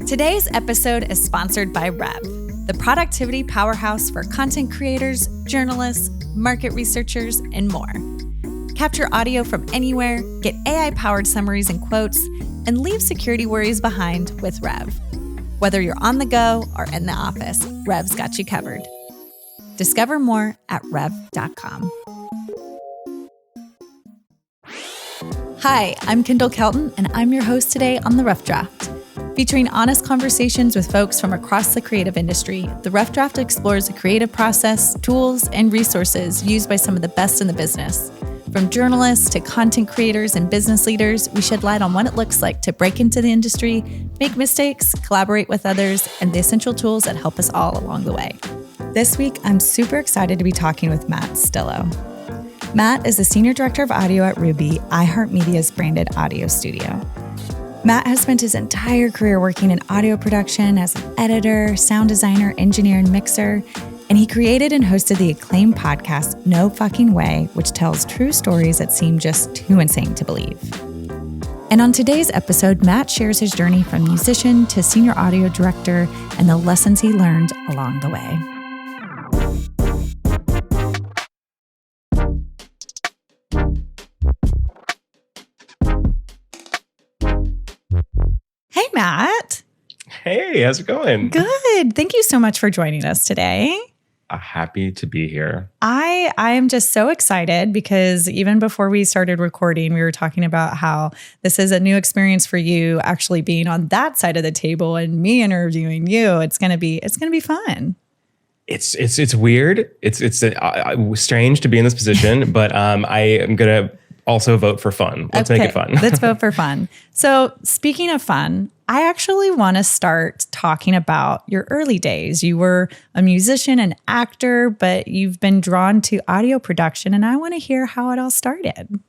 Today's episode is sponsored by Rev, the productivity powerhouse for content creators, journalists, market researchers, and more. Capture audio from anywhere, get AI-powered summaries and quotes, and leave security worries behind with Rev. Whether you're on the go or in the office, Rev's got you covered. Discover more at rev.com. Hi, I'm Kendall Kelton, and I'm your host today on The Rough Draft. Featuring honest conversations with folks from across the creative industry, The Rough Draft explores the creative process, tools, and resources used by some of the best in the business. From journalists to content creators and business leaders, we shed light on what it looks like to break into the industry, make mistakes, collaborate with others, and the essential tools that help us all along the way. This week, I'm super excited to be talking with Matt Stillo. Matt is the Senior Director of Audio at Ruby, iHeart Media's branded audio studio. Matt has spent his entire career working in audio production as an editor, sound designer, engineer, and mixer, and he created and hosted the acclaimed podcast No Fucking Way, which tells true stories that seem just too insane to believe. And on today's episode, Matt shares his journey from musician to senior audio director and the lessons he learned along the way. Hey, Matt. Hey, how's it going? Good. Thank you so much for joining us today. Happy to be here. I am just so excited because even before we started recording, we were talking about how this is a new experience for you actually being on that side of the table and me interviewing you. It's going to be fun. It's weird. It's strange to be in this position, but I am going to also vote for fun. Let's make it fun. Let's vote for fun. So speaking of fun, I actually want to start talking about your early days. You were a musician and actor, but you've been drawn to audio production, and I want to hear how it all started.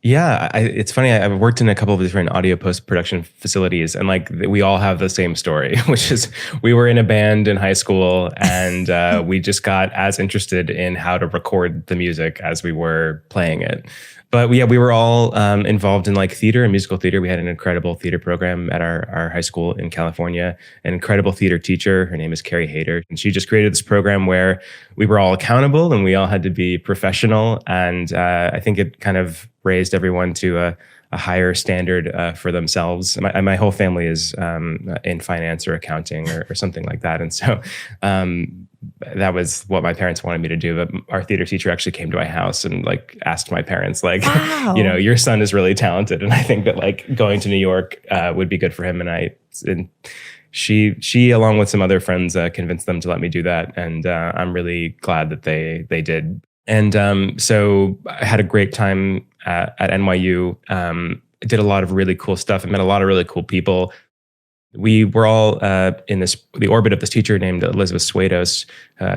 Yeah, it's funny. I've worked in a couple of different audio post-production facilities, and we all have the same story, which is we were in a band in high school, and we just got as interested in how to record the music as we were playing it. But yeah, we were all involved in theater and musical theater. We had an incredible theater program at our high school in California, an incredible theater teacher. Her name is Carrie Hayter. And she just created this program where we were all accountable and we all had to be professional. And I think it kind of raised everyone to a higher standard for themselves. My whole family is in finance or accounting or something like that. And so that was what my parents wanted me to do. But our theater teacher actually came to my house and asked my parents, wow. Your son is really talented. And I think that going to New York would be good for him. And she along with some other friends convinced them to let me do that. And I'm really glad that they did. And so I had a great time at NYU. Did a lot of really cool stuff. I met a lot of really cool people. We were all in the orbit of this teacher named Elizabeth Swados,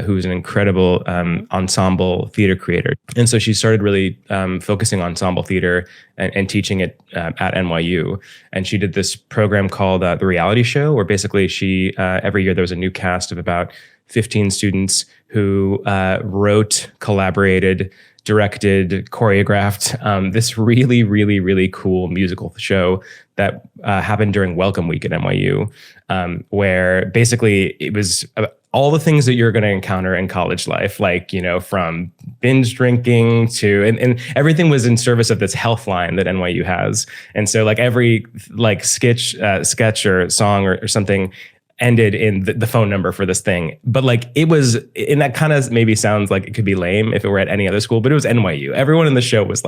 who's an incredible ensemble theater creator. And so she started really focusing on ensemble theater and teaching it at NYU. And she did this program called The Reality Show, where basically she every year there was a new cast of about 15 students who wrote, collaborated, directed, choreographed this really, really, really cool musical show that happened during Welcome Week at NYU, where basically it was all the things that you're going to encounter in college life, from binge drinking to, and everything was in service of this health line that NYU has. And so every sketch or song or something ended in the phone number for this thing. But it was, and that kind of maybe sounds like it could be lame if it were at any other school, but it was NYU. Everyone in the show was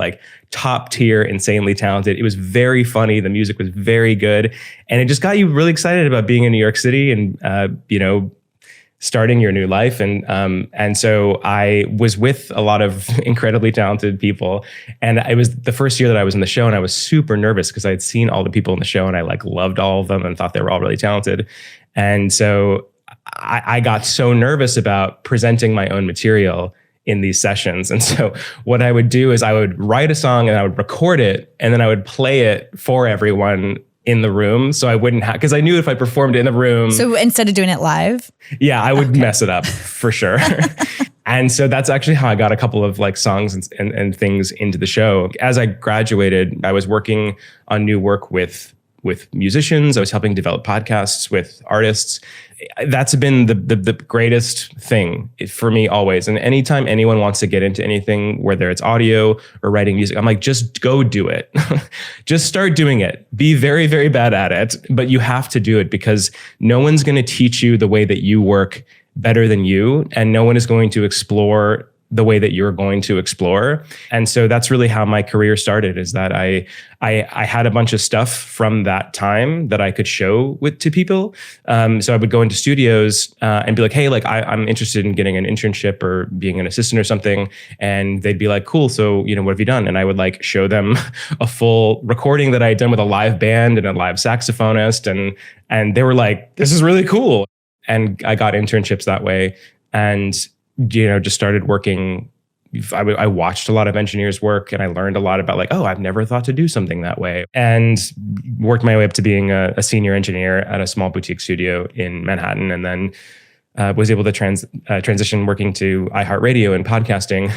top tier, insanely talented. It was very funny. The music was very good. And it just got you really excited about being in New York City and, starting your new life. And so I was with a lot of incredibly talented people. And it was the first year that I was in the show, and I was super nervous because I had seen all the people in the show and I loved all of them and thought they were all really talented. And so I got so nervous about presenting my own material in these sessions. And so what I would do is I would write a song and I would record it, and then I would play it for everyone in the room. So I wouldn't have, because I knew if I performed in the room. So instead of doing it live? Yeah, I would mess it up for sure. And so that's actually how I got a couple of songs and things into the show. As I graduated, I was working on new work with with musicians. I was helping develop podcasts with artists. That's been the greatest thing for me always. And anytime anyone wants to get into anything, whether it's audio or writing music, I'm like, just go do it. Just start doing it. Be very, very bad at it, but you have to do it because no one's going to teach you the way that you work better than you, and no one is going to explore the way that you're going to explore. And so that's really how my career started, is that I had a bunch of stuff from that time that I could show to people. So I would go into studios and be like, hey, like I'm interested in getting an internship or being an assistant or something. And they'd be like, cool. So, what have you done? And I would like show them a full recording that I had done with a live band and a live saxophonist. And they were like, this is really cool. And I got internships that way. And just started working. I watched a lot of engineers work, and I learned a lot about like, oh, I've never thought to do something that way, and worked my way up to being a senior engineer at a small boutique studio in Manhattan. And then was able to transition working to iHeart Radio and podcasting,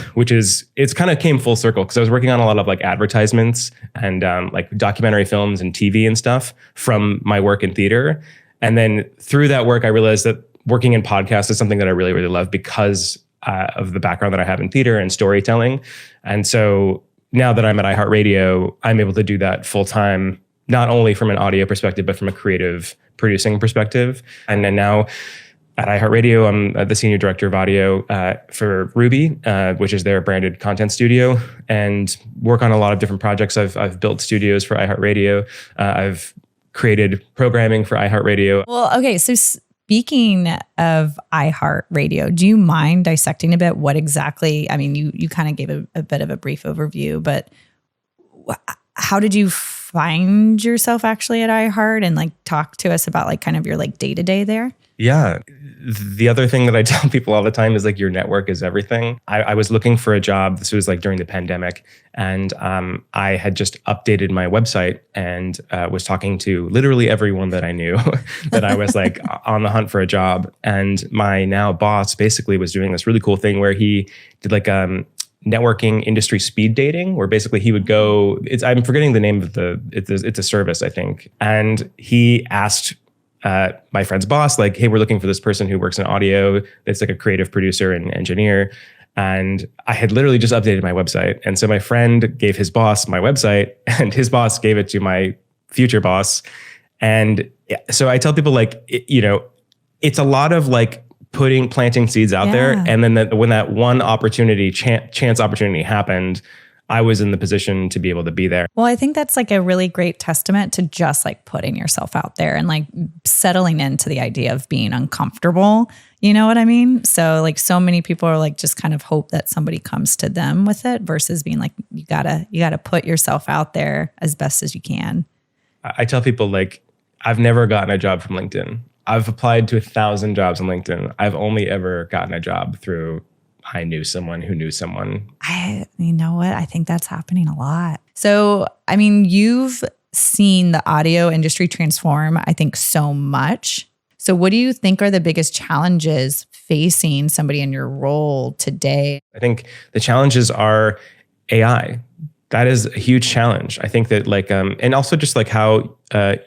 it's kind of came full circle because I was working on a lot of like advertisements and like documentary films and TV and stuff from my work in theater. And then through that work, I realized that working in podcasts is something that I really, really love because of the background that I have in theater and storytelling. And so now that I'm at iHeartRadio, I'm able to do that full time, not only from an audio perspective, but from a creative producing perspective. And then now at iHeartRadio, I'm the senior director of audio for Ruby, which is their branded content studio, and work on a lot of different projects. I've built studios for iHeartRadio. I've created programming for iHeartRadio. Well, okay, so speaking of iHeartRadio, do you mind dissecting a bit what exactly, I mean, you kind of gave a bit of a brief overview, but how did you find yourself actually at iHeart, and like talk to us about like kind of your like day-to-day there? Yeah. The other thing that I tell people all the time is like your network is everything. I was looking for a job. This was like during the pandemic. And I had just updated my website and was talking to literally everyone that I knew that I was like on the hunt for a job. And my now boss basically was doing this really cool thing where he did like networking industry speed dating, where basically he would go, I'm forgetting the name of it's a service, I think. And he asked my friend's boss, like, hey, we're looking for this person who works in audio. It's like a creative producer and engineer. And I had literally just updated my website. And so my friend gave his boss my website, and his boss gave it to my future boss. And so I tell people like, it's a lot of like planting seeds out there. And then when that one opportunity, chance opportunity happened, I was in the position to be able to be there. Well, I think that's like a really great testament to just like putting yourself out there and like settling into the idea of being uncomfortable. You know what I mean? So like so many people are like just kind of hope that somebody comes to them with it versus being like, you gotta put yourself out there as best as you can. I tell people like, I've never gotten a job from LinkedIn. I've applied to 1,000 jobs on LinkedIn. I've only ever gotten a job through I knew someone who knew someone. You know what? I think that's happening a lot. So, I mean, you've seen the audio industry transform, I think, so much. So what do you think are the biggest challenges facing somebody in your role today? I think the challenges are AI. That is a huge challenge. I think that like, and also just like how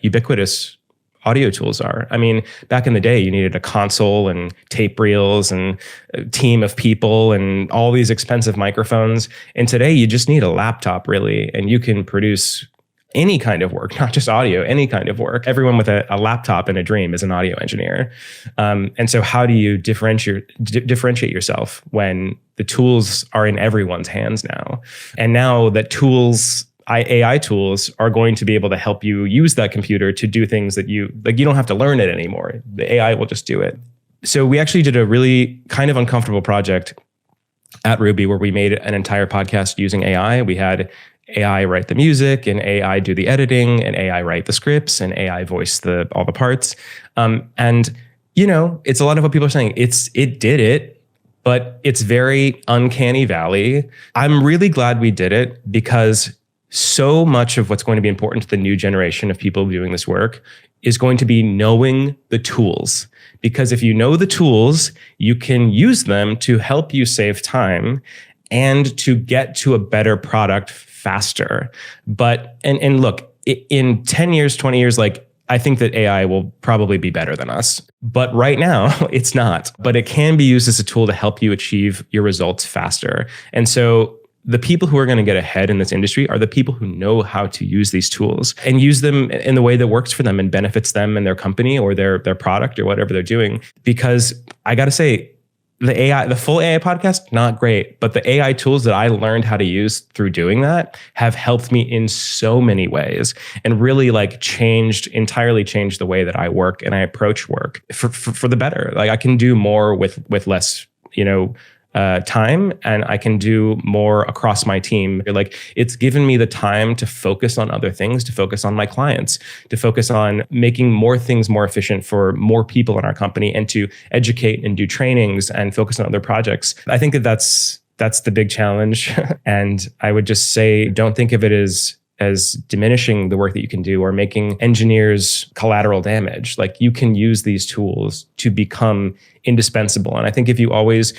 ubiquitous audio tools are. I mean, back in the day, you needed a console and tape reels and a team of people and all these expensive microphones. And today you just need a laptop really, and you can produce any kind of work, not just audio, any kind of work. Everyone with a laptop and a dream is an audio engineer. And so how do you differentiate yourself when the tools are in everyone's hands now? And now that AI tools are going to be able to help you use that computer to do things that you don't have to learn it anymore. The AI will just do it. So we actually did a really kind of uncomfortable project at Ruby where we made an entire podcast using AI. We had AI write the music and AI do the editing and AI write the scripts and AI voice all the parts. And it's a lot of what people are saying. It did it, but it's very uncanny valley. I'm really glad we did it because so much of what's going to be important to the new generation of people doing this work is going to be knowing the tools. Because if you know the tools, you can use them to help you save time and to get to a better product faster. But, and look, in 10 years, 20 years, like, I think that AI will probably be better than us. But right now, it's not. But it can be used as a tool to help you achieve your results faster. And so the people who are going to get ahead in this industry are the people who know how to use these tools and use them in the way that works for them and benefits them and their company or their product or whatever they're doing. Because I got to say, the full AI podcast, not great, but the AI tools that I learned how to use through doing that have helped me in so many ways and really like entirely changed the way that I work and I approach work for the better. Like I can do more with less, time, and I can do more across my team. Like it's given me the time to focus on other things, to focus on my clients, to focus on making more things more efficient for more people in our company, and to educate and do trainings and focus on other projects. I think that's the big challenge. And I would just say, don't think of it as diminishing the work that you can do or making engineers collateral damage. Like you can use these tools to become indispensable. And I think if you always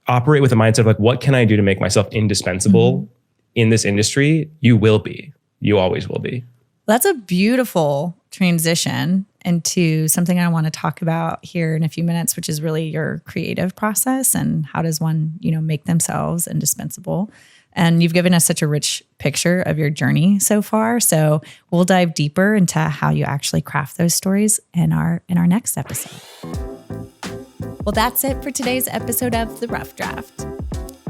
operate with a mindset of like, what can I do to make myself indispensable in this industry? You will be. You always will be. That's a beautiful transition into something I want to talk about here in a few minutes, which is really your creative process and how does one, make themselves indispensable. And you've given us such a rich picture of your journey so far. So we'll dive deeper into how you actually craft those stories in our next episode. Well, that's it for today's episode of The Rough Draft.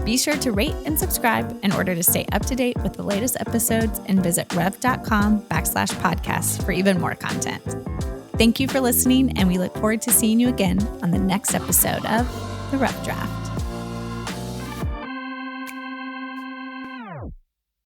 Be sure to rate and subscribe in order to stay up to date with the latest episodes and visit rev.com/podcasts for even more content. Thank you for listening, and we look forward to seeing you again on the next episode of The Rough Draft.